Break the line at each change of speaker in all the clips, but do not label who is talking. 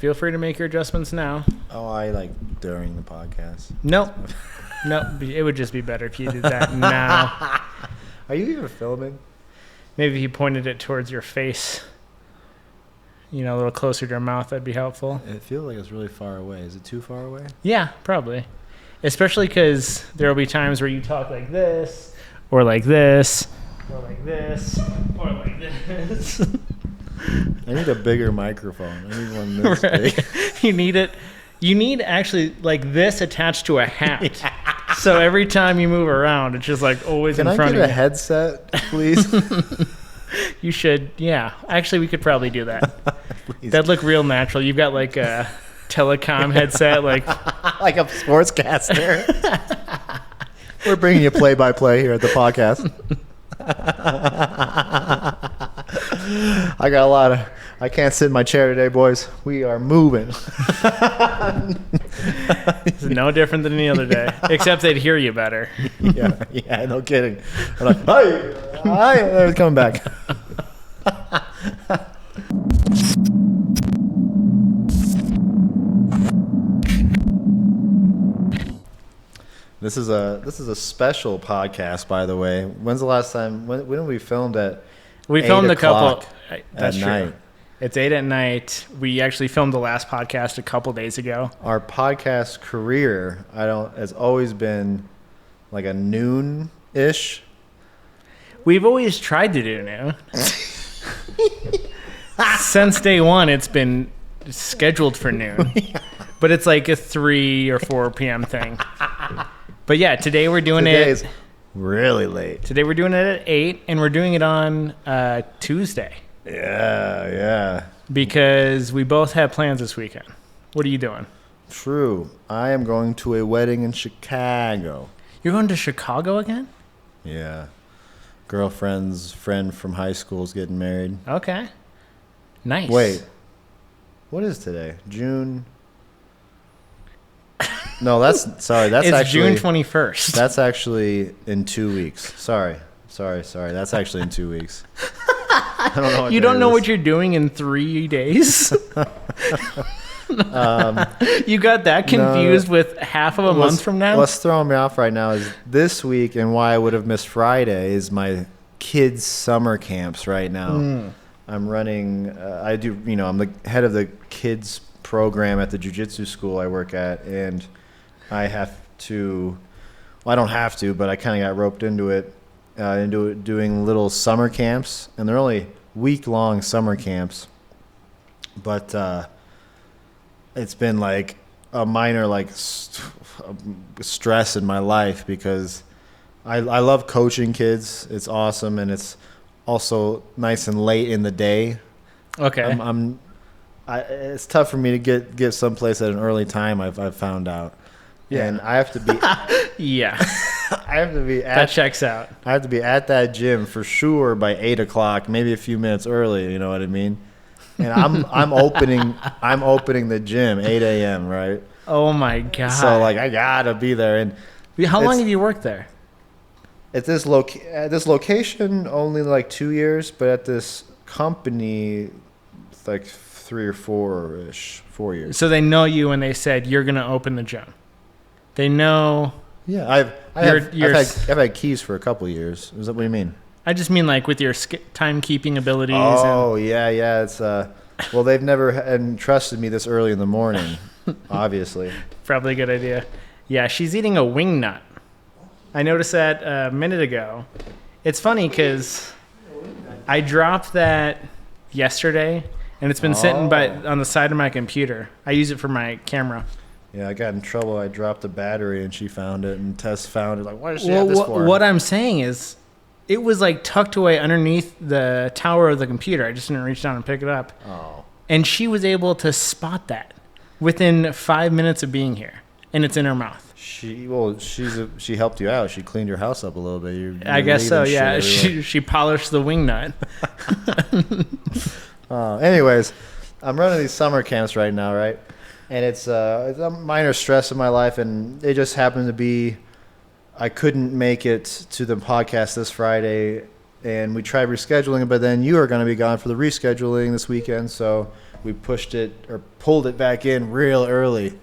Feel free to make your adjustments now.
Oh, I like during the podcast.
Nope. Nope. It would just be better if you did that now.
Are you even filming?
Maybe if you pointed it towards your face, a little closer to your mouth, that'd be helpful.
It feels like it's really far away. Is it too far away?
Yeah, probably. Especially because there will be times where you talk like this, or like this, or like this, or like this.
I need a bigger microphone. I need one this big.
You need it. You need actually like this attached to a hat. Yeah. So every time you move around, it's just like always in front of you.
Can I get a headset, please?
You should. Yeah. Actually, we could probably do that. That'd look real natural. You've got like a telecom headset, like
a sportscaster. We're bringing you play-by-play here at the podcast. I can't sit in my chair today, boys. We are moving.
It's no different than any other day, except they'd hear you better.
Yeah, no kidding. I'm like, hi, they're coming back. This is a special podcast, by the way. When's the last time? When we filmed at?
We filmed a couple.
That's true. Night.
It's 8 at night. We actually filmed the last podcast a couple days ago.
Our podcast career, has always been like a noon-ish.
We've always tried to do noon. Since day one, it's been scheduled for noon, but it's like a 3 or 4 p.m. thing. But yeah, today we're doing
Today's really late.
Today we're doing it at 8, and we're doing it on Tuesday.
Yeah.
Because we both have plans this weekend. What are you doing?
True. I am going to a wedding in Chicago.
You're going to Chicago again?
Yeah. Girlfriend's friend from high school is getting married.
Okay. Nice.
Wait. What is today? June? No, that's
it's
actually
June 21st.
That's actually in 2 weeks. Sorry. That's actually in 2 weeks. I don't know.
You don't know what you're doing in 3 days? You got that confused with half of a month from now?
What's throwing me off right now is this week, and why I would have missed Friday is my kids' summer camps right now. I'm running, I'm the head of the kids program at the jiu-jitsu school I work at, and I have to, well, I don't have to, but I kind of got roped into it, doing little summer camps, and they're only week-long summer camps, but it's been like a minor stress in my life because I love coaching kids. It's awesome, and it's also nice and late in the day.
Okay.
It's tough for me to get someplace at an early time. I've found out. Yeah. And I have to be.
Yeah.
I have to be.
That checks out.
I have to be at that gym for sure by 8:00, maybe a few minutes early. You know what I mean? And I'm opening the gym 8 a.m. Right?
Oh my god!
So I gotta be there. And
how long have you worked there?
At this location, only 2 years, but at this company, it's 3 or 4 years.
So they know you, and they said you're gonna open the gym. They know.
Yeah, I've had keys for a couple of years. Is that what you mean?
I just mean with your timekeeping abilities.
Oh, yeah. It's well, they've never entrusted me this early in the morning, obviously.
Probably a good idea. Yeah, she's eating a wing nut. I noticed that a minute ago. It's funny because I dropped that yesterday, and it's been sitting on the side of my computer. I use it for my camera.
Yeah, I got in trouble. I dropped the battery, and she found it, and Tess found it. Why does she have this for?
What I'm saying is, it was tucked away underneath the tower of the computer. I just didn't reach down and pick it up.
Oh.
And she was able to spot that within 5 minutes of being here, and it's in her mouth.
She helped you out. She cleaned your house up a little bit. You're
I guess so. Yeah, she polished the wing nut.
Anyways, I'm running these summer camps right now, right? And it's a minor stress in my life, and it just happened to be I couldn't make it to the podcast this Friday, and we tried rescheduling it, but then you are going to be gone for the rescheduling this weekend, so we pushed it or pulled it back in real early.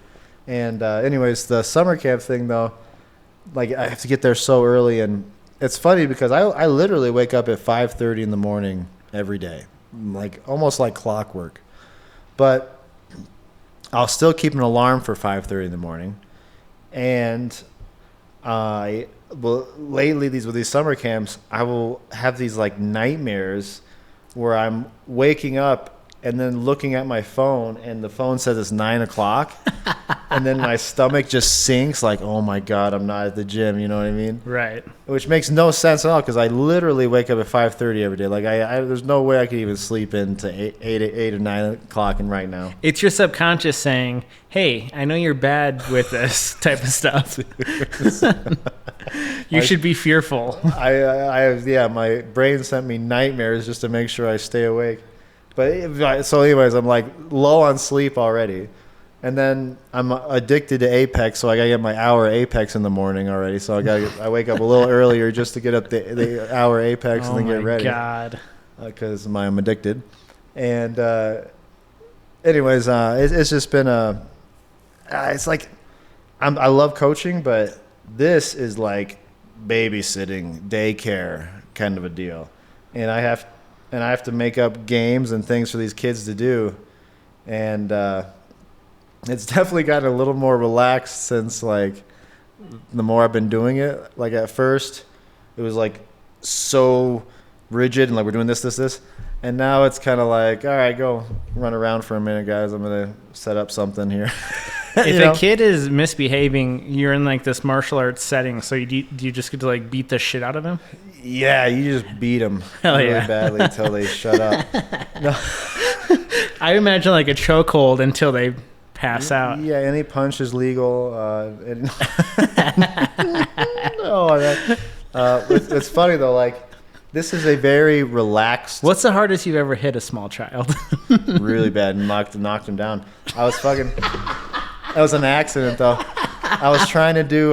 And anyways, the summer camp thing though, like I have to get there so early, and it's funny because I literally wake up at 5:30 in the morning every day, like almost like clockwork. But I'll still keep an alarm for 5:30 in the morning, and lately with these summer camps, I will have these like nightmares where I'm waking up and then looking at my phone, and the phone says it's 9 o'clock, and then my stomach just sinks like, oh my God, I'm not at the gym. You know what I mean?
Right.
Which makes no sense at all because I literally wake up at 5:30 every day. Like there's no way I could even sleep into 8 or 9 o'clock and right now.
It's your subconscious saying, hey, I know you're bad with this type of stuff. You should be fearful.
My brain sent me nightmares just to make sure I stay awake. But so anyways, I'm like low on sleep already. And then I'm addicted to Apex, so I got to get my hour Apex in the morning already. So I wake up a little earlier just to get up the hour Apex and then get ready.
Oh, my God.
Because I'm addicted. And anyways, it's just been it's like I love coaching, but this is like babysitting, daycare kind of a deal. And I have to make up games and things for these kids to do. And it's definitely gotten a little more relaxed since like the more I've been doing it. Like at first it was like so rigid and like we're doing this. And now it's kind of like, all right, go run around for a minute, guys. I'm going to set up something here.
If a kid is misbehaving, you're in like this martial arts setting. So do you just get to like beat the shit out of him?
Yeah, you just beat them really badly until they shut up. No.
I imagine like a chokehold until they pass out.
Yeah, any punch is legal. It's funny though. Like this is a very relaxed.
What's the hardest you've ever hit a small child?
Really bad. Knocked him down. That was an accident though. I was trying to do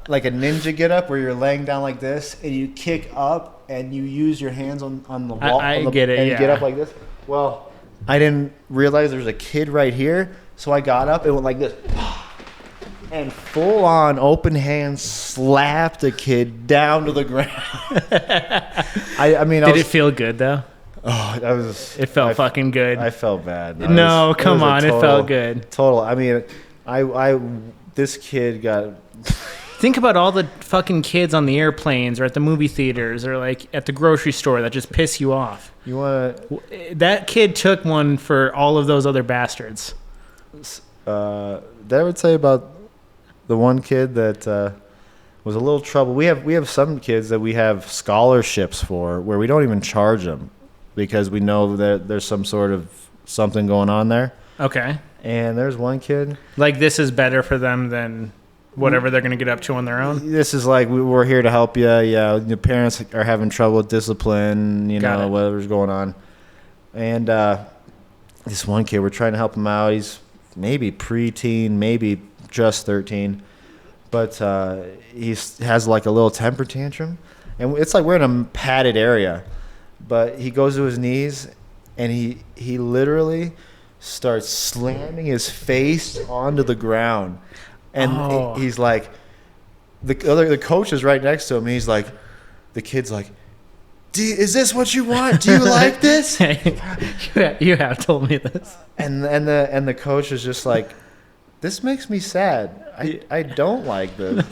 like a ninja get up where you're laying down like this and you kick up and you use your hands on the wall.
I get it.
And
yeah.
You get up like this. Well, I didn't realize there was a kid right here, so I got up and went like this, and full on open hand slapped the kid down to the ground. Did
it feel good though?
Oh, that was.
It felt fucking good.
I felt bad.
No, come on, it felt good.
Total. I mean, this kid got.
Think about all the fucking kids on the airplanes or at the movie theaters or like at the grocery store that just piss you off.
You want
to? That kid took one for all of those other bastards.
That I would say about the one kid that was a little trouble. We have some kids that we have scholarships for where we don't even charge them because we know that there's some sort of something going on there.
Okay.
And there's one kid.
Like this is better for them than whatever they're going to get up to on their own?
This is like, we're here to help you. Yeah, your parents are having trouble with discipline, whatever's going on. And this one kid, we're trying to help him out. He's maybe preteen, maybe just 13. But he has like a little temper tantrum. And it's like we're in a padded area. But he goes to his knees, and he literally starts slamming his face onto the ground. And he's like, the coach is right next to him. And he's like, the kid's like, is this what you want? Do you like this?
You have told me this.
And the coach is just like, this makes me sad. I don't like this.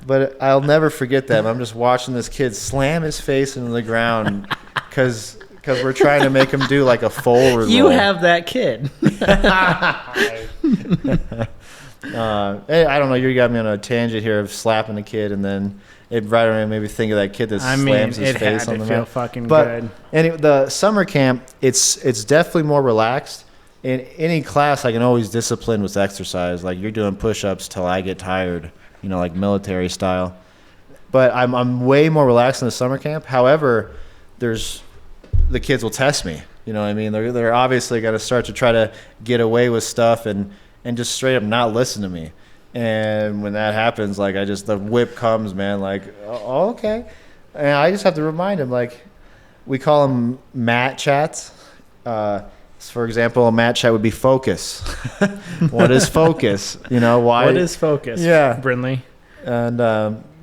But I'll never forget that. I'm just watching this kid slam his face into the ground because we're trying to make him do like a forward roll.
You have that kid.
I don't know. You got me on a tangent here of slapping a kid, and then it right away made me think of that kid that slams his face on the ground.
It had to feel fucking
but
good.
Anyway, the summer camp, it's definitely more relaxed. In any class, I can always discipline with exercise. Like you're doing push-ups till I get tired, like military style. But I'm way more relaxed in the summer camp. However, the kids will test me. You know what I mean? They're obviously going to start to try to get away with stuff and just straight up not listen to me. And when that happens, like the whip comes, man, like, oh, okay. And I just have to remind him, like, we call them mat chats. For example, a mat chat would be focus. What is focus? Why?
What is focus?
Yeah.
Brindley.
And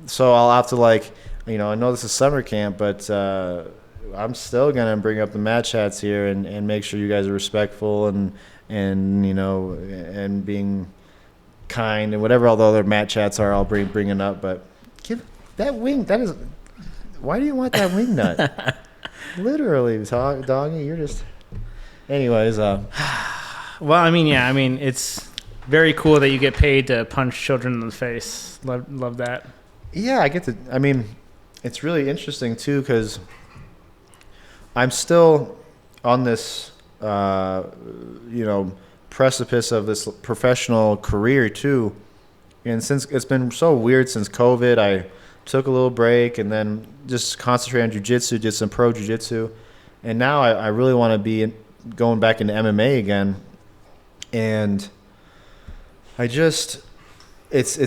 so I'll have to I know this is summer camp, but I'm still gonna bring up the mat chats here and make sure you guys are respectful and and being kind and whatever all the other mat chats are. I'll bring it up, but give that wing. That is. Why do you want that wing nut? Literally, doggy. You're just. Anyways.
Well, it's very cool that you get paid to punch children in the face. Love that.
Yeah, I get to. It's really interesting too because I'm still on this, precipice of this professional career too. And since it's been so weird since COVID, I took a little break and then just concentrated on jiu-jitsu, did some pro jiu-jitsu. And now I really want to be going back into MMA again. And it's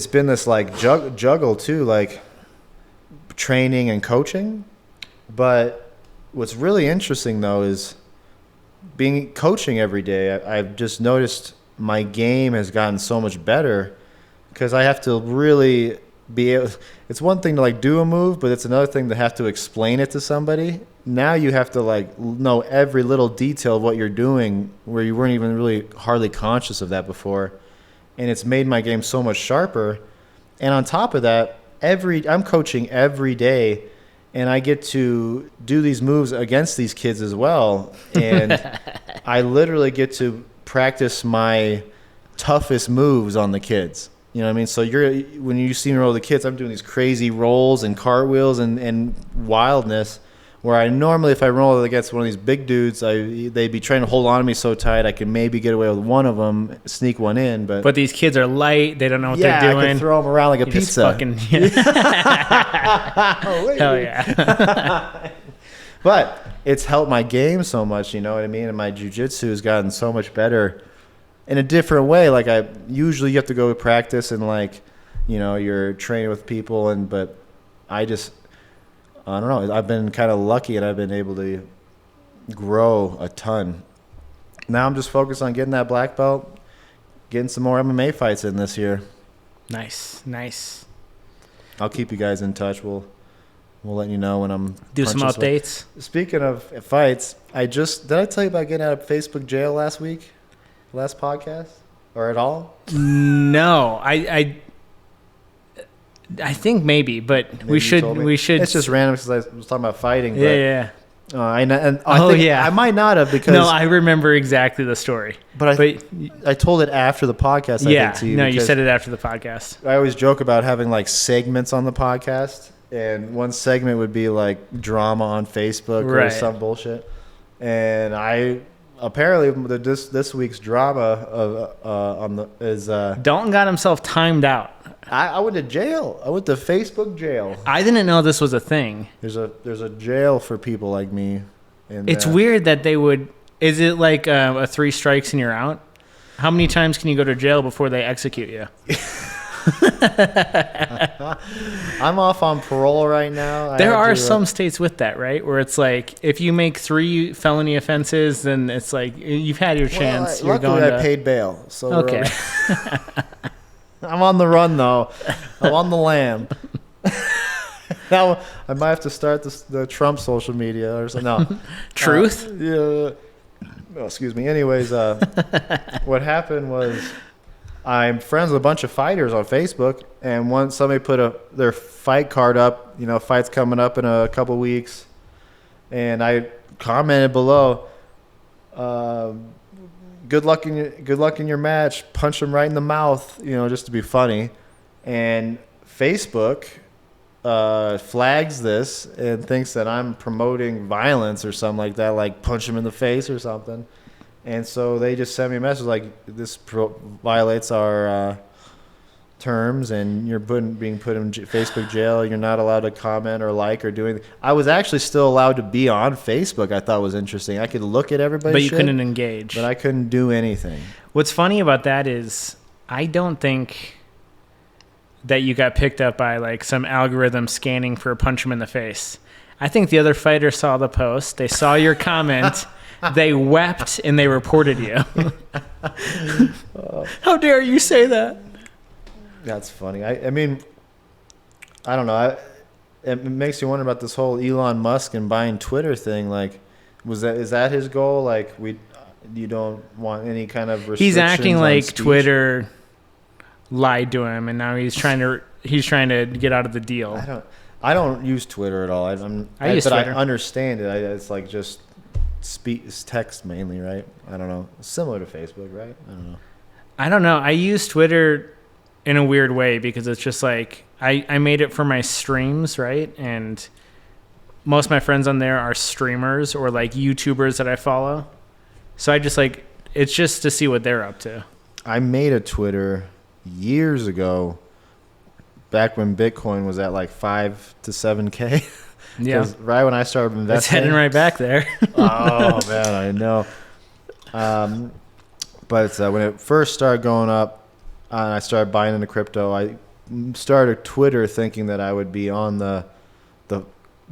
been this juggle too, training and coaching. But what's really interesting though is coaching every day. I've just noticed my game has gotten so much better because I have to really be able. It's one thing to do a move, but it's another thing to have to explain it to somebody. Now you have to know every little detail of what you're doing where you weren't even really hardly conscious of that before. And it's made my game so much sharper. And on top of that, I'm coaching every day, and I get to do these moves against these kids as well. And I literally get to practice my toughest moves on the kids. You know what I mean? So when you see me roll the kids, I'm doing these crazy rolls and cartwheels and wildness. Where I normally, if I roll against one of these big dudes, they'd be trying to hold on to me so tight I could maybe get away with one of them, sneak one in. But
these kids are light; they don't know what they're doing.
I can throw them around like a pizza.
Hell yeah!
But it's helped my game so much, you know what I mean? And my jiu-jitsu has gotten so much better in a different way. You have to go to practice and you're training with people, but I don't know. I've been kind of lucky and I've been able to grow a ton. Now I'm just focused on getting that black belt, getting some more MMA fights in this year.
Nice.
I'll keep you guys in touch. We'll let you know when I'm
do some updates.
Speaking of fights, did I tell you about getting out of Facebook jail last podcast, or at all?
No, I think maybe, but maybe we should.
It's just random because I was talking about fighting. But,
yeah.
I might not have because
no, I remember exactly the story.
But I told it after the podcast. I think, to you.
No, you said it after the podcast.
I always joke about having segments on the podcast, and one segment would be drama on Facebook or some bullshit. And I apparently this week's drama is
Dalton got himself timed out.
I went to jail. I went to Facebook jail.
I didn't know this was a thing.
There's a jail for people like me.
It's weird that they would. Is it a 3 strikes and you're out? How many times can you go to jail before they execute you?
I'm off on parole right now.
There are some states with that, right? Where it's if you make 3 felony offenses, then it's you've had your chance.
Luckily, I paid bail. So
okay.
I'm on the run, though. I'm on the lam. Now, I might have to start the Trump social media or something. No.
Truth?
Yeah. Oh, excuse me. Anyways, what happened was I'm friends with a bunch of fighters on Facebook, and once somebody put their fight card up, fight's coming up in a couple weeks, and I commented below, good luck in your match. Punch him right in the mouth, just to be funny. And Facebook flags this and thinks that I'm promoting violence or something like that, punch him in the face or something. And so they just sent me a message this violates our terms, and you're being put in Facebook jail. You're not allowed to comment or or do anything. I was actually still allowed to be on Facebook. I thought was interesting. I could look at everybody's
but you couldn't engage.
But I couldn't do anything.
What's funny about that is I don't think that you got picked up by some algorithm scanning for a punch him in the face. I think the other fighter saw the post. They saw your comment. They wept and they reported you. How dare you say that?
That's funny. I mean, I don't know. It makes you wonder about this whole Elon Musk and buying Twitter thing. Like, is that his goal? Like, you don't want any kind of restrictions.
He's acting like
speech?
Twitter lied to him, and now he's trying to get out of the deal.
I don't use Twitter at all. I use Twitter. I understand it. It's like just text mainly, right? I don't know. Similar to Facebook, right? I don't know.
I use Twitter in a weird way because it's just like I made it for my streams, right? And most of my friends on there are streamers or like YouTubers that I follow. So I just like, it's just to see what they're up to.
I made a Twitter years ago, back when Bitcoin was at like 5 to 7K.
Yeah.
Right when I started investing.
It's heading right back there.
Oh, man, I know. But when it first started going up, and I started buying into crypto, I started Twitter thinking that I would be on the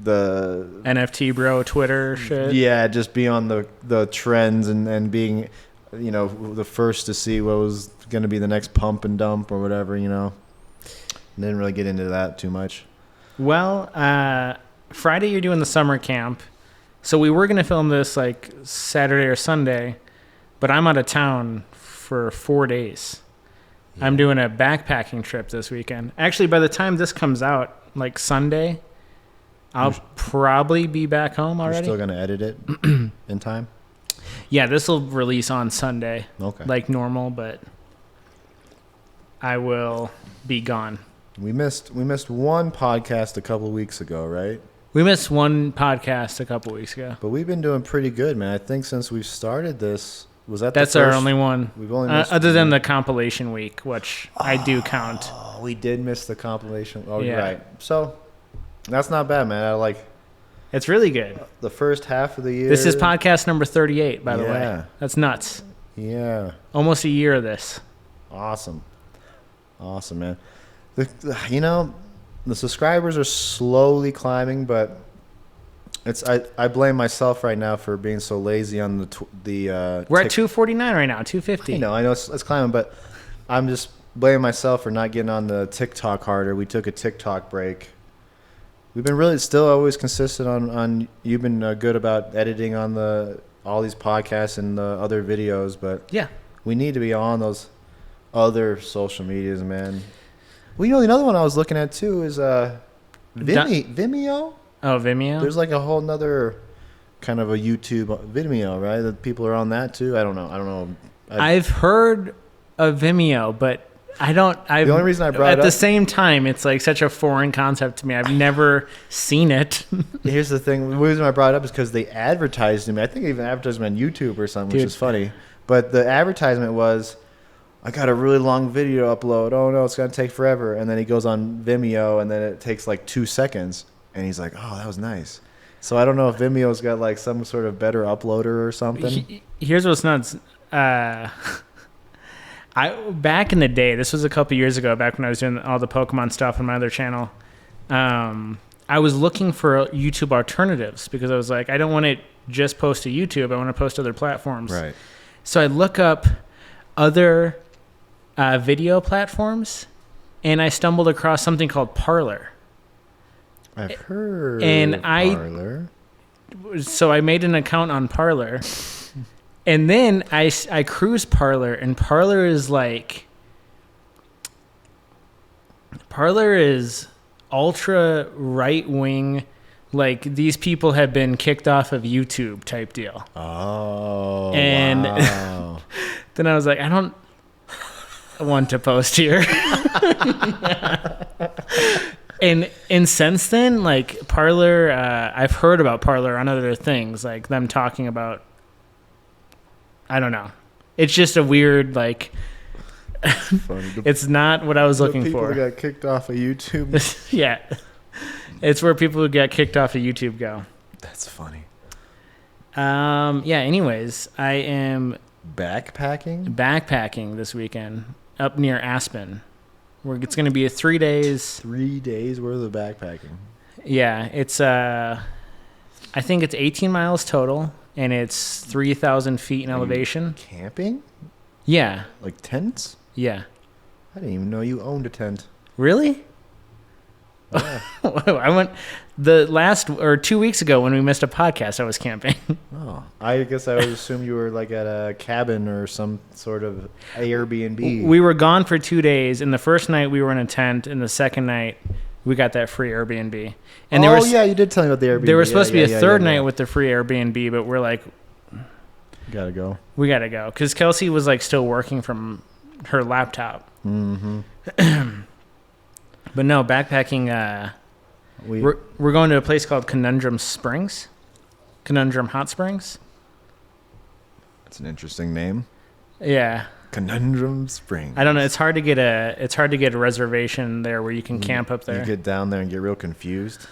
NFT bro Twitter shit.
Yeah, just be on the trends and being, the first to see what was going to be the next pump and dump or whatever, Didn't really get into that too much.
Well, Friday you're doing the summer camp. So we were going to film this like Saturday or Sunday, but I'm out of town for 4 days. Yeah. I'm doing a backpacking trip this weekend. Actually, by the time this comes out, like Sunday, I'll probably be back home already.
You're still going to edit it in time?
Yeah, this will release on Sunday.
Okay.
Like normal, but I will be gone.
We missed one podcast a couple weeks ago, right?
We missed one podcast a couple weeks ago.
But we've been doing pretty good, man. I think since we've started this, that's
our only one.
We've only missed
other than the compilation week, which I do count.
Oh, we did miss the compilation. Oh,
yeah.
Right. So that's not bad, man.
It's really good.
The first half of the year.
This is podcast number 38, by the way. That's nuts.
Yeah.
Almost a year of this.
Awesome, man. The subscribers are slowly climbing, but I blame myself right now for being so lazy on the.
We're at 249 right now, 250.
I know it's climbing, but I'm just blaming myself for not getting on the TikTok harder. We took a TikTok break. We've been really still always consistent on. You've been good about editing on all these podcasts and the other videos, but
yeah,
we need to be on those other social medias, man. Well, another one I was looking at too is Vimeo.
Oh, Vimeo.
There's like a whole nother kind of a YouTube Vimeo, right? That people are on that too. I don't know.
I've heard of Vimeo, but the only
reason I brought it
up, at the same time, it's like such a foreign concept to me. I've never seen it.
Here's the thing. The reason I brought it up is because they advertised to me. I think they even advertised me on YouTube or something, which is funny. But the advertisement was, I got a really long video to upload. Oh, no, it's going to take forever. And then he goes on Vimeo, and then it takes like 2 seconds. And he's like, oh, that was nice. So I don't know if Vimeo's got like some sort of better uploader or something.
Here's what's nuts. Back in the day, this was a couple years ago, back when I was doing all the Pokemon stuff on my other channel, I was looking for YouTube alternatives because I was like, I don't want to just post to YouTube. I want to post to other platforms.
Right.
So I look up other video platforms, and I stumbled across something called Parler.
I've heard
of
Parler.
So I made an account on Parler. And then I cruise Parler, and Parler is ultra right wing, like these people have been kicked off of YouTube type deal.
Oh,
and
wow.
Then I was like, I don't want to post here. And since then, like Parler, I've heard about Parler on other things, like them talking about. I don't know. It's just a weird, like, it's not what I was looking
people
for.
People got kicked off of YouTube.
Yeah. It's where people who get kicked off of YouTube go.
That's funny.
Yeah, anyways, I am
backpacking
this weekend up near Aspen. It's going to be 3 days.
3 days worth of backpacking.
Yeah, it's, I think it's 18 miles total. and it's 3,000 feet in elevation.
Camping?
Yeah.
Like tents?
Yeah.
I didn't even know you owned a tent.
Really?
Yeah.
I went 2 weeks ago when we missed a podcast. I was camping.
Oh, I guess I would assume you were like at a cabin or some sort of Airbnb.
We were gone for 2 days, and the first night we were in a tent, and the second night we got that free Airbnb. And
yeah, you did tell me about the Airbnb.
There was supposed to be a third night with the free Airbnb, but we're like,
gotta go.
We gotta go because Kelsey was like still working from her laptop.
Mm-hmm.
But no, backpacking. We're going to a place called Conundrum Springs, Conundrum Hot Springs.
That's an interesting name.
Yeah.
Conundrum Springs.
I don't know. It's hard to get a reservation there where you can camp up there.
You get down there and get real confused.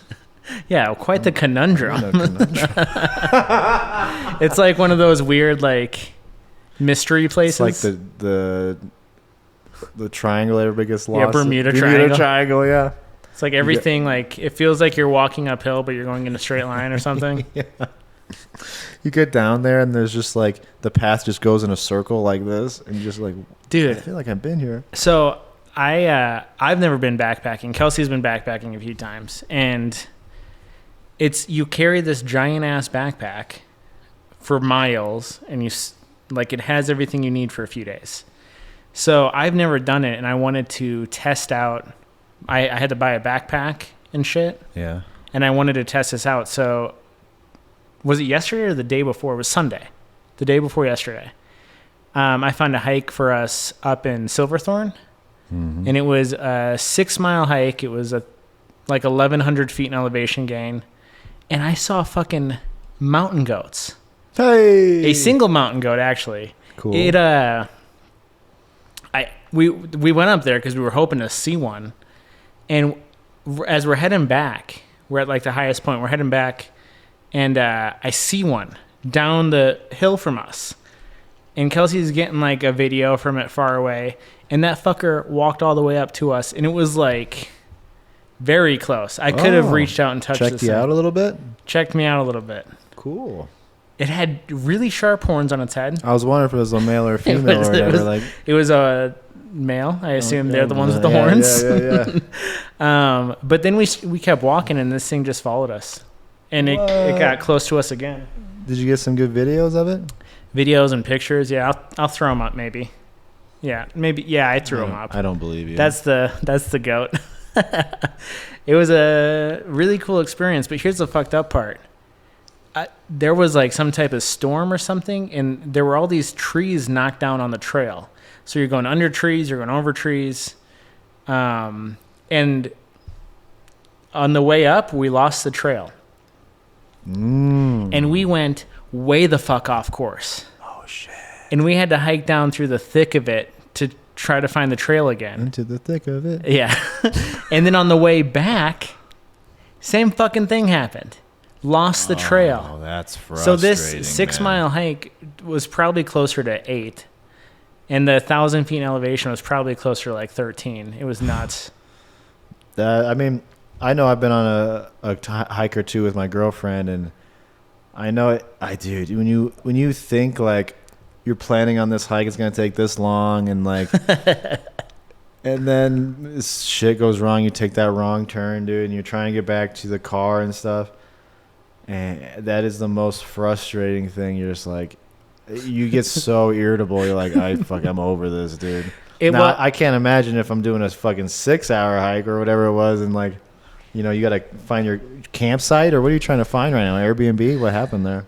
Yeah, quite the conundrum.
Conundrum.
It's like one of those weird like mystery places.
It's like the triangle everybody gets lost.
Yeah, Bermuda
Triangle, yeah.
It's like everything, like, it feels like you're walking uphill, but you're going in a straight line or something.
Yeah. You get down there, and there's just, like, the path just goes in a circle like this, and you're just like,
dude,
I feel like I've been here.
So, I've never been backpacking. Kelsey's been backpacking a few times, and you carry this giant-ass backpack for miles, and it has everything you need for a few days. So, I've never done it, and I wanted to test out. I had to buy a backpack and shit.
Yeah.
And I wanted to test this out. So, was it yesterday or the day before? It was Sunday. The day before yesterday. I found a hike for us up in Silverthorne. Mm-hmm. And it was a 6-mile hike. It was like 1,100 feet in elevation gain. And I saw fucking mountain goats.
Hey!
A single mountain goat, actually.
Cool.
We went up there because we were hoping to see one. And as we're heading back, we're at like the highest point. We're heading back, and I see one down the hill from us. And Kelsey's getting like a video from it far away, and that fucker walked all the way up to us, and it was like very close. I could have reached out and touched this.
Checked you out a little bit?
Checked me out a little bit.
Cool.
It had really sharp horns on its head.
I was wondering if it was a male or female or whatever.
It was a male. I assume they're the ones with the horns.
Yeah.
But then we kept walking, and this thing just followed us, and it got close to us again.
Did you get some good videos of it?
Videos and pictures. Yeah, I'll throw them up maybe. Yeah, maybe. Yeah, I threw them up.
I don't believe you.
That's the goat. It was a really cool experience, but here's the fucked up part. There was like some type of storm or something, and there were all these trees knocked down on the trail. So you're going under trees, you're going over trees. And on the way up, we lost the trail. And we went way the fuck off course.
Oh, shit.
And we had to hike down through the thick of it to try to find the trail again.
Into the thick of it.
Yeah. And then on the way back, same fucking thing happened. Lost the trail.
Oh, that's frustrating.
So this 6-mile hike was probably closer to 8. And the 1,000 feet in elevation was probably closer to like 13. It was nuts.
I mean, I know I've been on a hike or two with my girlfriend, and I know it. Dude, when you think like you're planning on this hike, it's gonna take this long, and like, and then shit goes wrong. You take that wrong turn, dude, and you're trying to get back to the car and stuff, and that is the most frustrating thing. You're just like. You get so irritable. You're like, I'm over this, dude. I can't imagine if I'm doing a fucking 6-hour hike or whatever it was, and like, you got to find your campsite, or what are you trying to find right now? Airbnb? What happened there?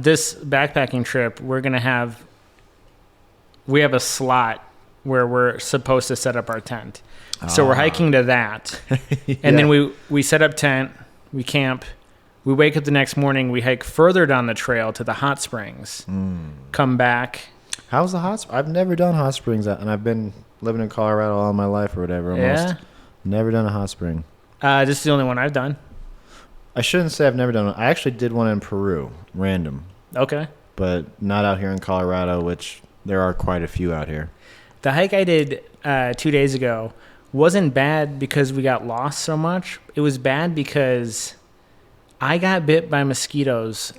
This backpacking trip, we have a slot where we're supposed to set up our tent. So we're hiking to that, and then we set up tent, we camp. We wake up the next morning, we hike further down the trail to the hot springs, come back.
How's the hot springs? I've never done hot springs, and I've been living in Colorado all my life or whatever. Almost.
Yeah?
Never done a hot spring.
This is the only one I've done.
I shouldn't say I've never done one. I actually did one in Peru, random.
Okay.
But not out here in Colorado, which there are quite a few out here.
The hike I did 2 days ago wasn't bad because we got lost so much. It was bad because I got bit by mosquitoes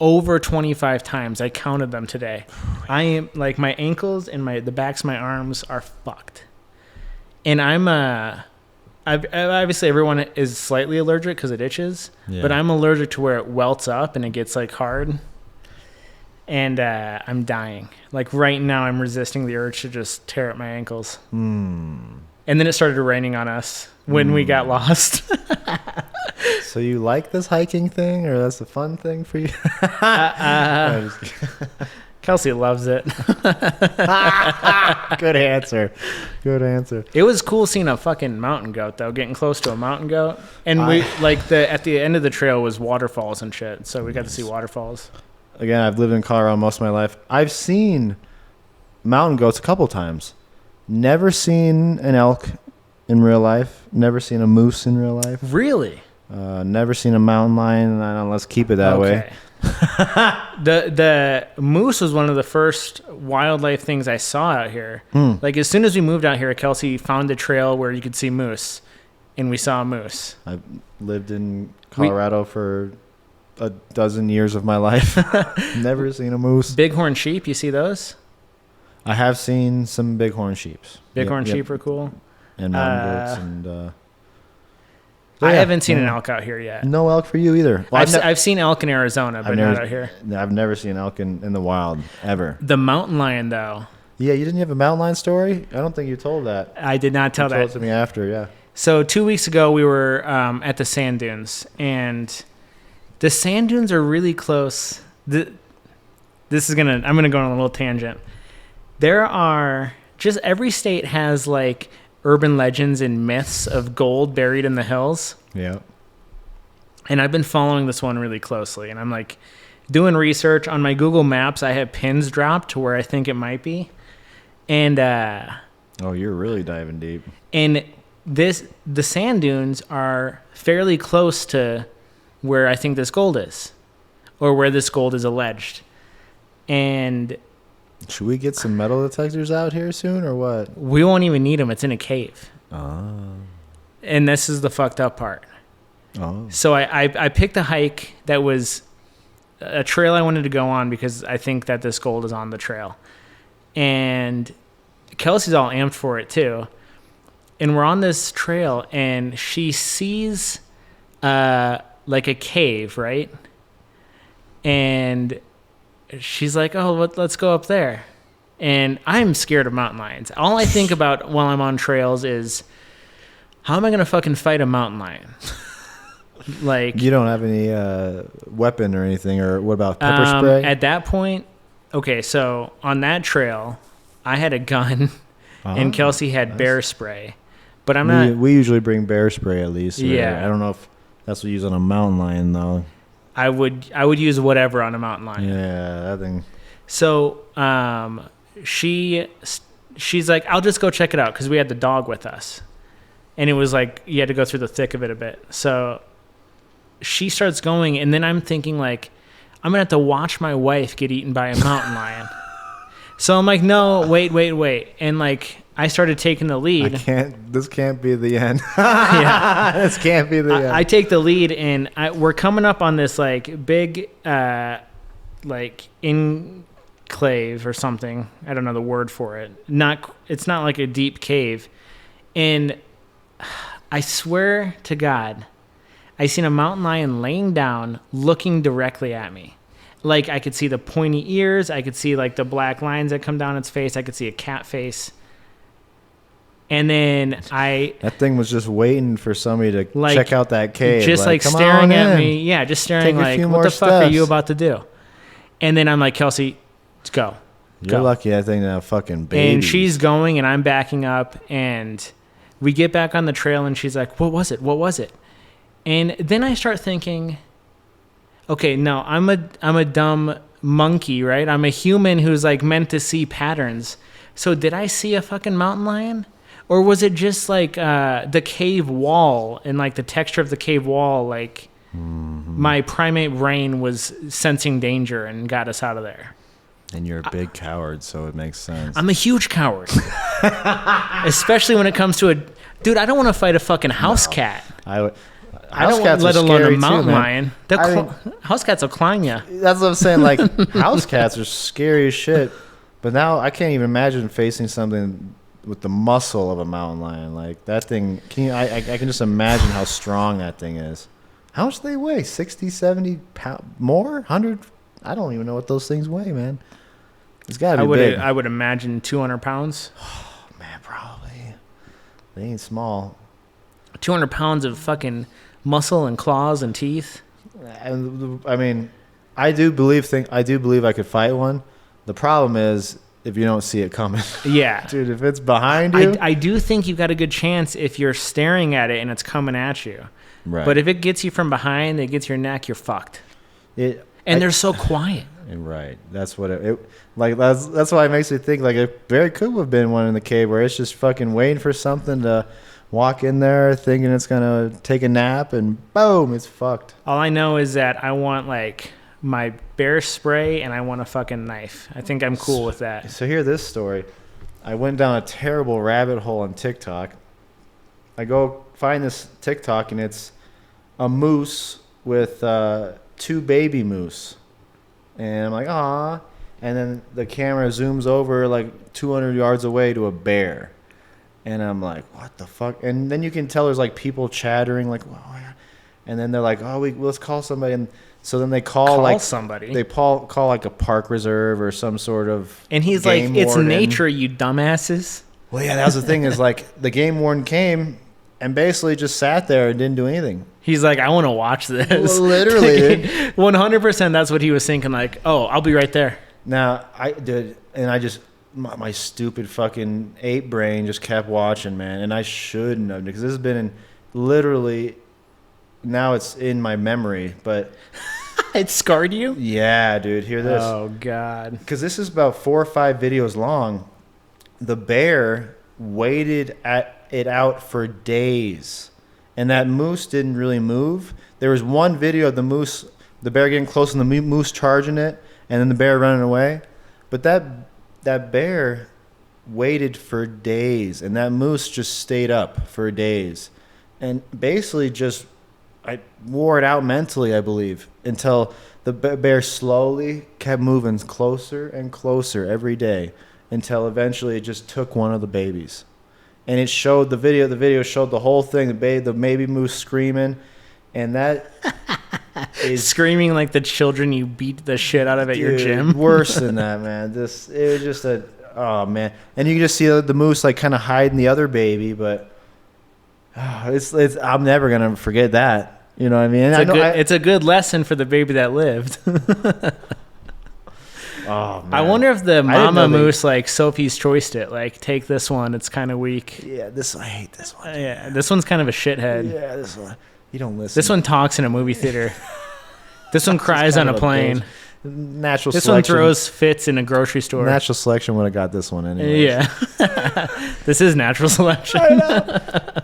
over 25 times. I counted them today. I am like, my ankles and the backs of my arms are fucked. And obviously everyone is slightly allergic because it itches, but I'm allergic to where it welts up and it gets like hard. And I'm dying. Like right now, I'm resisting the urge to just tear up my ankles. And then it started raining on us when we got lost.
So you like this hiking thing, or that's a fun thing for you?
Kelsey loves it.
Good answer. Good answer.
It was cool seeing a fucking mountain goat, though, getting close to a mountain goat. And we at the end of the trail was waterfalls and shit, so we got to see waterfalls.
Again, I've lived in Colorado most of my life. I've seen mountain goats a couple times. Never seen an elk in real life. Never seen a moose in real life.
Really?
Never seen a mountain lion. Let's keep it that way.
The moose was one of the first wildlife things I saw out here. Like as soon as we moved out here, Kelsey found a trail where you could see moose, and we saw a moose.
I've lived in Colorado for a dozen years of my life. Never seen a moose.
Bighorn sheep, you see those?
I have seen some bighorn sheep.
Bighorn sheep are cool.
And mountain goats and.
I haven't seen an elk out here yet.
No elk for you either. Well,
I've seen elk in Arizona, but not out here.
I've never seen elk in the wild, ever.
The mountain lion, though.
Yeah, you didn't have a mountain lion story? I don't think you told that.
I did not tell that.
You told it to me after, yeah.
So 2 weeks ago, we were at the sand dunes, and the sand dunes are really close. I'm gonna go on a little tangent. There are just every state has like urban legends and myths of gold buried in the hills.
Yeah.
And I've been following this one really closely, and I'm like doing research on my Google Maps. I have pins dropped to where I think it might be. And
oh, you're really diving deep.
And the sand dunes are fairly close to where I think this gold is, or where this gold is alleged. And
should we get some metal detectors out here soon, or what?
We won't even need them. It's in a cave.
Oh.
And this is the fucked up part.
Oh.
So I picked a hike that was a trail I wanted to go on because I think that this gold is on the trail. And Kelsey's all amped for it too. And we're on this trail, and she sees like a cave, right? And she's like, oh, let's go up there. And I'm scared of mountain lions. All I think about while I'm on trails is, how am I going to fucking fight a mountain lion? Like,
you don't have any weapon or anything, or what about pepper spray?
At that point, okay, so on that trail, I had a gun, and Kelsey had bear spray. But I'm not.
We usually bring bear spray at least.
Yeah.
I don't know if that's what you use on a mountain lion though.
I would use whatever on a mountain lion.
Yeah, that thing.
So she's like, I'll just go check it out, because we had the dog with us, and it was like you had to go through the thick of it a bit. So she starts going, and then I'm thinking like, I'm gonna have to watch my wife get eaten by a mountain lion. So I'm like, no, wait, and like I started taking the lead.
This can't be the end.
Yeah,
this can't be the end.
I take the lead, and we're coming up on this like big like enclave or something. I don't know the word for it. It's not like a deep cave. And I swear to God, I seen a mountain lion laying down, looking directly at me. Like I could see the pointy ears. I could see like the black lines that come down its face. I could see a cat face. And then that
thing was just waiting for somebody to
like,
check out that cave.
Just like staring at me. Yeah, just staring like, what the fuck are you about to do? And then I'm like, Kelsey, let's go.
You're lucky that thing now fucking baby.
And she's going, and I'm backing up, and we get back on the trail, and she's like, what was it? And then I start thinking, okay, no, I'm a dumb monkey, right? I'm a human who's like meant to see patterns. So did I see a fucking mountain lion? Or was it just like the cave wall and like the texture of the cave wall? Like my primate brain was sensing danger and got us out of there.
And you're a big coward, so it makes sense.
I'm a huge coward. Especially when it comes to dude, I don't want to fight a fucking house cat. I don't
cats
let
are
alone a
scary
mountain
too, man.
lion. House cats will climb you.
That's what I'm saying. Like house cats are scary as shit. But now I can't even imagine facing something with the muscle of a mountain lion. Like that thing. I can just imagine how strong that thing is. How much do they weigh? 60, 70 pounds? More? 100? I don't even know what those things weigh, man. It's got to be big.
I would imagine 200 pounds.
Oh, man, probably. They ain't small.
200 pounds of fucking muscle and claws and teeth.
And I mean, I do believe I could fight one. The problem is if you don't see it coming.
Yeah.
Dude, if it's behind you.
I do think you've got a good chance if you're staring at it and it's coming at you.
Right.
But if it gets you from behind, it gets your neck, you're fucked. They're so quiet.
Right. That's what that's why it makes me think like it very could have been one in the cave where it's just fucking waiting for something to walk in there thinking it's gonna take a nap and boom, it's fucked.
All I know is that I want like my bear spray and I want a fucking knife. I think I'm cool with that.
So hear this story. I went down a terrible rabbit hole on TikTok. I go find this TikTok and it's a moose with 2 baby moose. And I'm like, aw. And then the camera zooms over like 200 yards away to a bear. And I'm like, what the fuck? And then you can tell there's like people chattering like, wow. And then they're like, oh, let's call somebody. And so then they call
somebody.
They call like a park reserve or some sort of
And he's like, it's nature, you dumbasses.
Well, yeah, that was the thing is like the game warden came and basically just sat there and didn't do anything.
He's like, I want to watch this.
Well, literally, dude.
100% that's what he was thinking. Like, oh, I'll be right there.
Now, my stupid fucking ape brain just kept watching, man. And I shouldn't have, because this has been literally, now it's in my memory. But
it scarred you?
Yeah, dude, hear this.
Oh, God.
Because this is about 4 or 5 videos long. The bear waited it out for days. And that moose didn't really move. There was one video of the bear getting close and the moose charging it, and then the bear running away. But that bear waited for days, and that moose just stayed up for days. And basically I wore it out mentally, I believe, until the bear slowly kept moving closer and closer every day until eventually it just took one of the babies. And it showed the video showed the whole thing, the baby moose screaming, and that is
screaming like the children you beat the shit out of at your gym.
Worse than that, man. It was just oh man. And you can just see the moose like kind of hiding the other baby, but it's I'm never gonna forget that. You know what I mean?
It's a good lesson for the baby that lived.
Oh, man.
I wonder if the mama moose like Sophie's choiced it. Like, take this one. It's kind of weak.
Yeah, I hate this one.
Yeah, this one's kind of a shithead.
Yeah, this one. You don't listen.
This one talks in a movie theater. This one cries on a plane.
Natural
this
selection.
One throws fits in a grocery store.
Natural selection would have got this one anyway.
Yeah. This is natural selection.
I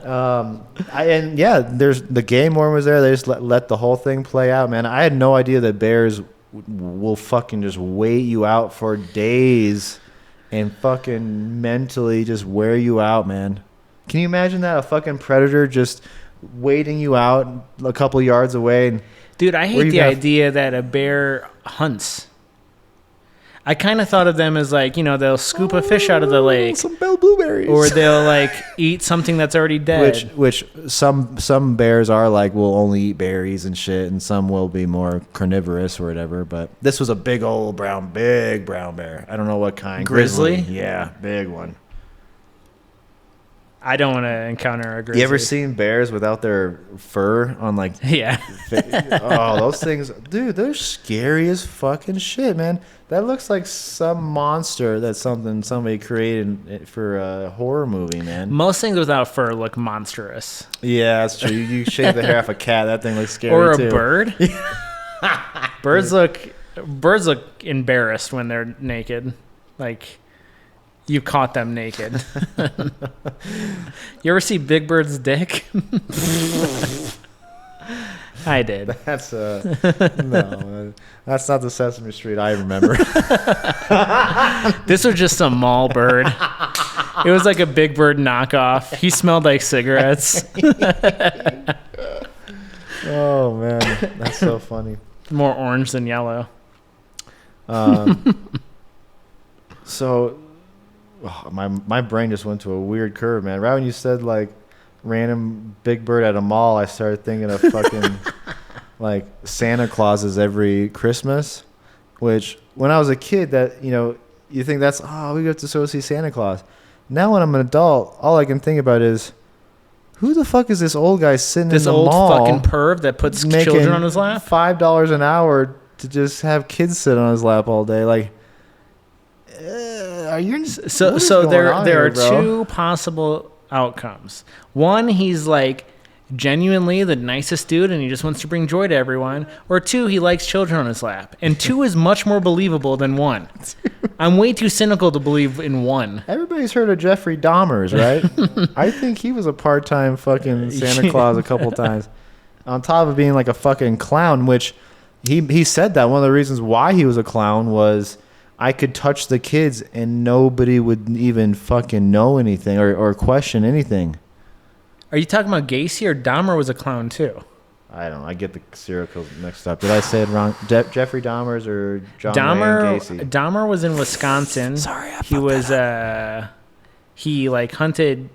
know. There's the game warden was there. They just let the whole thing play out, man. I had no idea that bears will fucking just wait you out for days and fucking mentally just wear you out, man. Can you imagine that? A fucking predator just waiting you out a couple yards away. And
dude, I hate the idea that a bear hunts. I kind of thought of them as like, they'll scoop a fish out of the lake.
Some bell blueberries.
Or they'll like eat something that's already dead.
Which some bears are like, will only eat berries and shit, and some will be more carnivorous or whatever. But this was a big old big brown bear. I don't know what kind.
Grizzly?
Yeah, big one.
I don't want to encounter a grizzly.
You ever seen bears without their fur on like...
Yeah.
Oh, those things... Dude, they're scary as fucking shit, man. That looks like some monster that's somebody created for a horror movie, man.
Most things without fur look monstrous.
Yeah, that's true. You shave the hair off a cat, that thing looks scary too.
Or a bird. Birds look embarrassed when they're naked. Like... You caught them naked. You ever see Big Bird's dick? I did.
That's no, that's not the Sesame Street I remember.
This was just a mall bird. It was like a Big Bird knockoff. He smelled like cigarettes.
Oh man, that's so funny.
More orange than yellow.
So, my brain just went to a weird curve, man. Right when you said like random Big Bird at a mall, I started thinking of fucking like Santa Clauses every Christmas. Which when I was a kid, that you think that's we get to go see Santa Claus. Now when I'm an adult, all I can think about is, who the fuck is this old guy sitting in the mall? This
old fucking perv that puts children on his lap?
$5 an hour to just have kids sit on his lap all day. Like, are you...
So there are two possible outcomes. One, he's like genuinely the nicest dude and he just wants to bring joy to everyone. Or two, he likes children on his lap. And two is much more believable than one. I'm way too cynical to believe in one.
Everybody's heard of Jeffrey Dahmer's, right? I think he was a part-time fucking Santa Claus a couple times. On top of being like a fucking clown, which he said that one of the reasons why he was a clown was I could touch the kids and nobody would even fucking know anything or question anything.
Are you talking about Gacy or Dahmer was a clown too?
I don't know. I get the serial killers mixed up. Did I say it wrong? Jeffrey Dahmer's or John Wayne Gacy?
Dahmer was in Wisconsin.
Sorry,
he was he like hunted